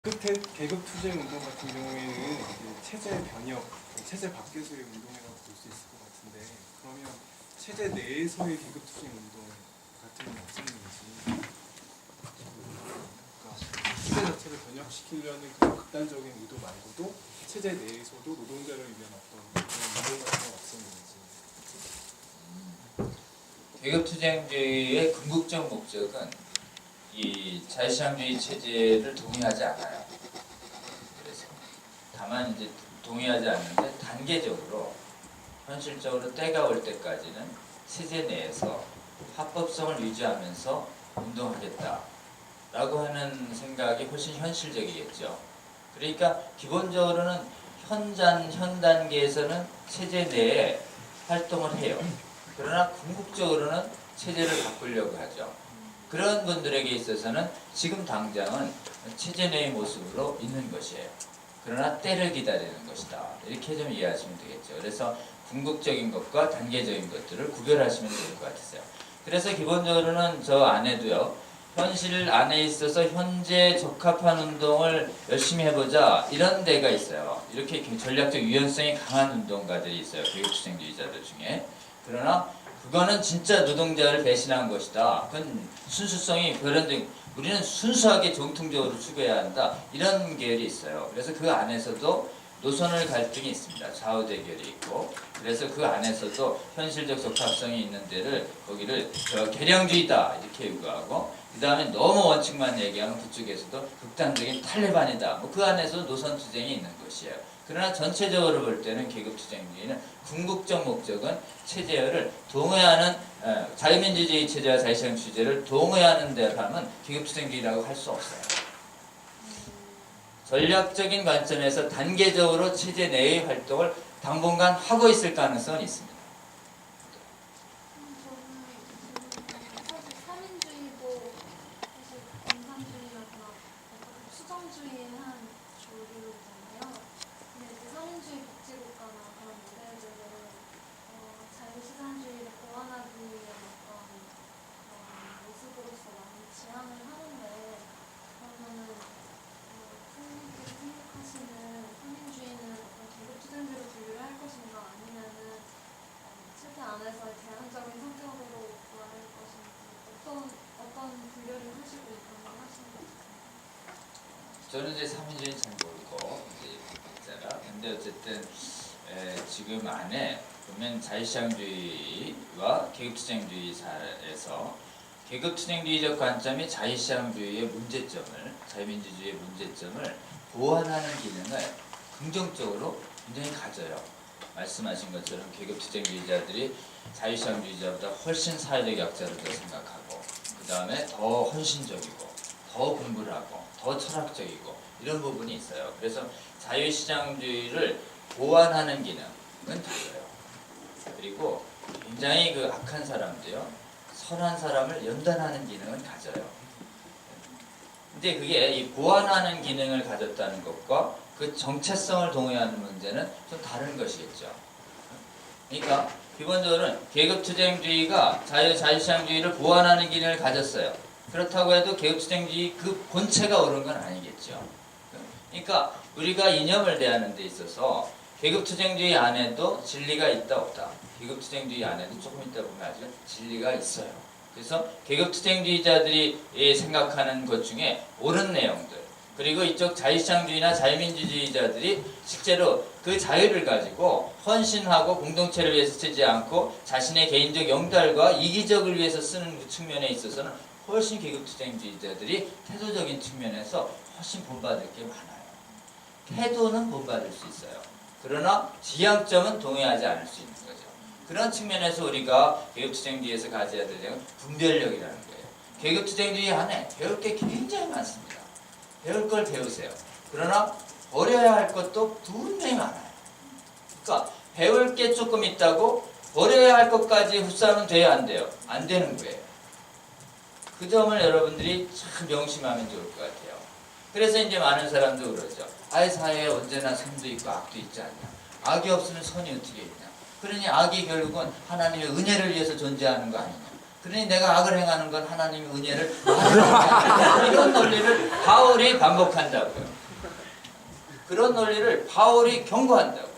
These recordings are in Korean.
끝에 계급투쟁 운동 같은 경우에는 체제 변혁, 체제 밖에서의 운동이라고 볼 수 있을 것 같은데, 그러면 체제 내에서의 계급투쟁 운동 같은 건 어떤 건지, 그러니까 체제 자체를 변혁시키려는 그런 극단적인 의도 말고도 체제 내에서도 노동자를 위한 어떤 그런 운동 같은 건 어떤 건지. 계급투쟁주의의 궁극적 목적은 이 자유시장주의 체제를 동의하지 않아요. 그래서 다만 이제 동의하지 않는데 단계적으로 현실적으로 때가 올 때까지는 체제 내에서 합법성을 유지하면서 운동하겠다라고 하는 생각이 훨씬 현실적이겠죠. 그러니까 기본적으로는 현 단계에서는 체제 내에 활동을 해요. 그러나 궁극적으로는 체제를 바꾸려고 하죠. 그런 분들에게 있어서는 지금 당장은 체제 내의 모습으로 있는 것이에요. 그러나 때를 기다리는 것이다. 이렇게 좀 이해하시면 되겠죠. 그래서 궁극적인 것과 단계적인 것들을 구별하시면 될 것 같으세요. 그래서 기본적으로는 저 안에도요, 현실 안에 있어서 현재 적합한 운동을 열심히 해보자 이런 데가 있어요. 이렇게 전략적 유연성이 강한 운동가들이 있어요. 계급투쟁주의자들 중에. 그러나 그거는 진짜 노동자를 배신한 것이다. 그건 순수성이 그런데 우리는 순수하게 정통적으로 추구해야 한다. 이런 계열이 있어요. 그래서 그 안에서도 노선을 갈등이 있습니다. 좌우 대결이 있고. 그래서 그 안에서도 현실적 적합성이 있는 데를 거기를 개량주의다 이렇게 요구하고, 그 다음에 너무 원칙만 얘기하면 그쪽에서도 극단적인 탈레반이다. 뭐 그 안에서 노선 투쟁이 있는 것이에요. 그러나 전체적으로 볼 때는 계급투쟁주의는 궁극적 목적은 체제를 동의하는 자유민주주의 체제와 자유시장 주제를 동의하는 데 하면 계급투쟁주의라고 할 수 없어요. 전략적인 관점에서 단계적으로 체제 내의 활동을 당분간 하고 있을 가능성은 있습니다. 저는 이제 사민주의는 잘 모르고 이제 근데 어쨌든 지금 안에 보면 자유시장주의와 계급투쟁주의사에서 계급투쟁주의적 관점이 자유시장주의의 문제점을, 자유민주주의의 문제점을 보완하는 기능을 긍정적으로 굉장히 가져요. 말씀하신 것처럼 계급투쟁주의자들이 자유시장주의자보다 훨씬 사회적 약자를 더 생각하고, 그 다음에 더 헌신적이고 더 공부를 하고 더 철학적이고 이런 부분이 있어요. 그래서 자유시장주의를 보완하는 기능은 달라요. 그리고 굉장히 그 악한 사람도요, 선한 사람을 연단하는 기능은 가져요. 근데 그게 이 보완하는 기능을 가졌다는 것과 그 정체성을 동의하는 문제는 좀 다른 것이겠죠. 그러니까 기본적으로는 계급투쟁주의가 자유시장주의를 보완하는 기능을 가졌어요. 그렇다고 해도 계급투쟁주의 그 본체가 옳은 건 아니겠죠. 그러니까 우리가 이념을 대하는 데 있어서 계급투쟁주의 안에도 진리가 있다 없다. 계급투쟁주의 안에도 조금 있다 보면 아주 진리가 있어요. 그래서 계급투쟁주의자들이 생각하는 것 중에 옳은 내용들, 그리고 이쪽 자유시장주의나 자유민주주의자들이 실제로 그 자유를 가지고 헌신하고 공동체를 위해서 쓰지 않고 자신의 개인적 영달과 이기적을 위해서 쓰는 측면에 있어서는 훨씬 계급투쟁주의자들이 태도적인 측면에서 훨씬 본받을 게 많아요. 태도는 본받을 수 있어요. 그러나 지향점은 동의하지 않을 수 있는 거죠. 그런 측면에서 우리가 계급투쟁주의에서 가져야 될 점은 분별력이라는 거예요. 계급투쟁주의 안에 배울 게 굉장히 많습니다. 배울 걸 배우세요. 그러나 버려야 할 것도 분명히 많아요. 그러니까 배울 게 조금 있다고 버려야 할 것까지 흡수하면 돼요, 안 돼요? 안 되는 거예요. 그 점을 여러분들이 참 명심하면 좋을 것 같아요. 그래서 이제 많은 사람도 그러죠. 아이, 사회에 언제나 선도 있고 악도 있지 않냐. 악이 없으면 선이 어떻게 있냐. 그러니 악이 결국은 하나님의 은혜를 위해서 존재하는 거 아니냐. 그러니 내가 악을 행하는 건 하나님의 은혜를 이런 논리를 바울이 반복한다고요. 그런 논리를 바울이 경고한다고요.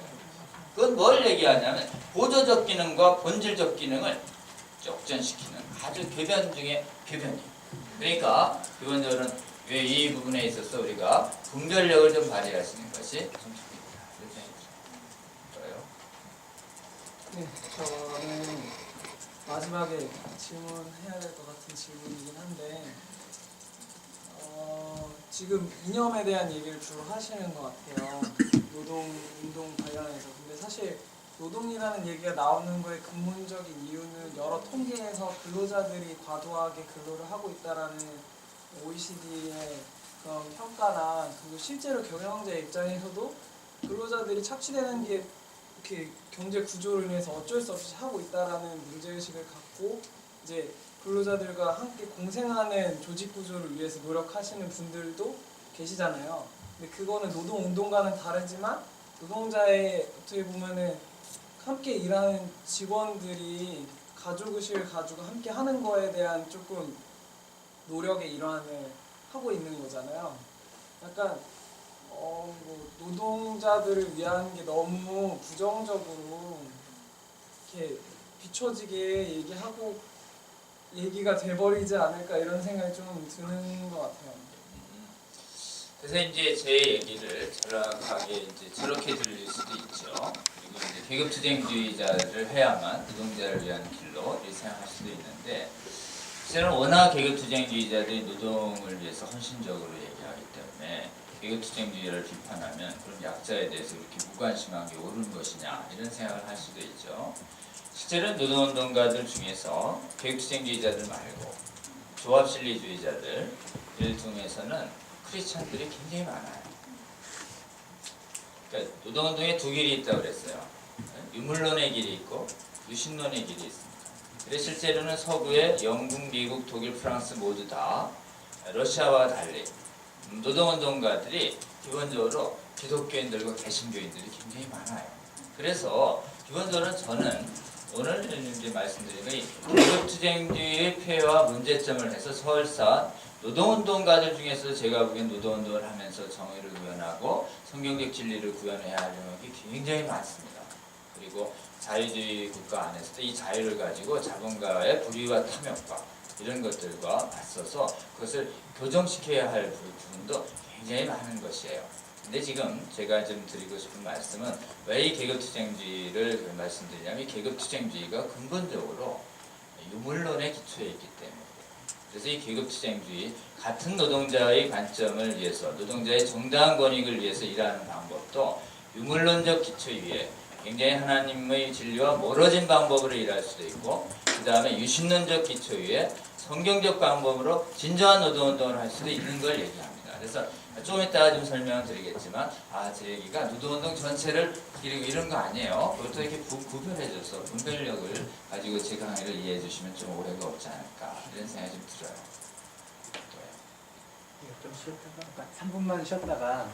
그건 뭘 얘기하냐면 보조적 기능과 본질적 기능을 역전시키는 아주 궤변 중에 궤변이에요. 그러니까 기본적으로는 왜 이 부분에 있어서 우리가 분별력을 좀 발휘할 수 있는 것이 좀 중요합니다. 그래요? 네, 저는 마지막에 질문해야 될 것 같은 질문이긴 한데 지금 이념에 대한 얘기를 주로 하시는 것 같아요. 노동, 운동 관련해서. 근데 사실 노동이라는 얘기가 나오는 거의 근본적인 이유는 여러 통계에서 근로자들이 과도하게 근로를 하고 있다라는 OECD의 그런 평가나 그리고 실제로 경영자 입장에서도 근로자들이 착취되는 게 이렇게 경제 구조를 인해서 어쩔 수 없이 하고 있다라는 문제의식을 갖고 이제 근로자들과 함께 공생하는 조직 구조를 위해서 노력하시는 분들도 계시잖아요. 근데 그거는 노동 운동과는 다르지만 노동자의 어떻게 보면은 함께 일하는 직원들이 가족의식을 가지고 함께 하는 거에 대한 조금 노력의 일환을 하고 있는 거잖아요. 약간 뭐 노동자들을 위한 게 너무 부정적으로 이렇게 비춰지게 얘기가 돼버리지 않을까 이런 생각이 좀 드는 것 같아요. 그래서 이제 제 얘기를 정확하게 이제 저렇게 들릴 수도 있죠. 그리고 이제 계급투쟁주의자를 해야만 노동자를 위한 길로 이렇게 생각할 수도 있는데, 실제는 워낙 계급투쟁주의자들이 노동을 위해서 헌신적으로 얘기하기 때문에 계급투쟁주의를 비판하면 그럼 약자에 대해서 이렇게 무관심한 게 옳은 것이냐 이런 생각을 할 수도 있죠. 실제는 노동운동가들 중에서 계급투쟁주의자들 말고 조합실리주의자들을 통해서는 크리스찬들이 굉장히 많아요. 그러니까 노동운동에 두 길이 있다고 그랬어요. 유물론의 길이 있고 유신론의 길이 있습니다. 그래서 실제로는 서구의 영국, 미국, 독일, 프랑스 모두 다 러시아와 달리 노동운동가들이 기본적으로 기독교인들과 개신교인들이 굉장히 많아요. 그래서 기본적으로 저는 오늘 이제 말씀드린 이 계급투쟁주의의 폐해와 문제점을 해서 설사 노동운동가들 중에서 제가 보기엔 노동운동을 하면서 정의를 구현하고 성경적 진리를 구현해야 할 영역이 굉장히 많습니다. 그리고 자유주의 국가 안에서도 이 자유를 가지고 자본가의 불의와 탐욕과 이런 것들과 맞서서 그것을 교정시켜야 할 부분도 굉장히 많은 것이에요. 근데 지금 제가 좀 드리고 싶은 말씀은 왜 이 계급투쟁주의를 말씀드리냐면 이 계급투쟁주의가 근본적으로 유물론의 기초에 있기 때문에, 그래서 이 계급투쟁주의 같은 노동자의 관점을 위해서 노동자의 정당한 권익을 위해서 일하는 방법도 유물론적 기초 위에 굉장히 하나님의 진리와 멀어진 방법으로 일할 수도 있고, 그 다음에 유신론적 기초 위에 성경적 방법으로 진정한 노동운동을 할 수도 있는 걸 얘기합니다. 그래서 조금 이따가 좀 설명을 드리겠지만 제 얘기가 노동운동 전체를 기르고 이런 거 아니에요. 그것도 이렇게 구별해줘서 분별력을 가지고 제 강의를 이해해 주시면 좀 오해가 없지 않을까 이런 생각이 좀 들어요. 좀 쉬었다가 3분만 쉬었다가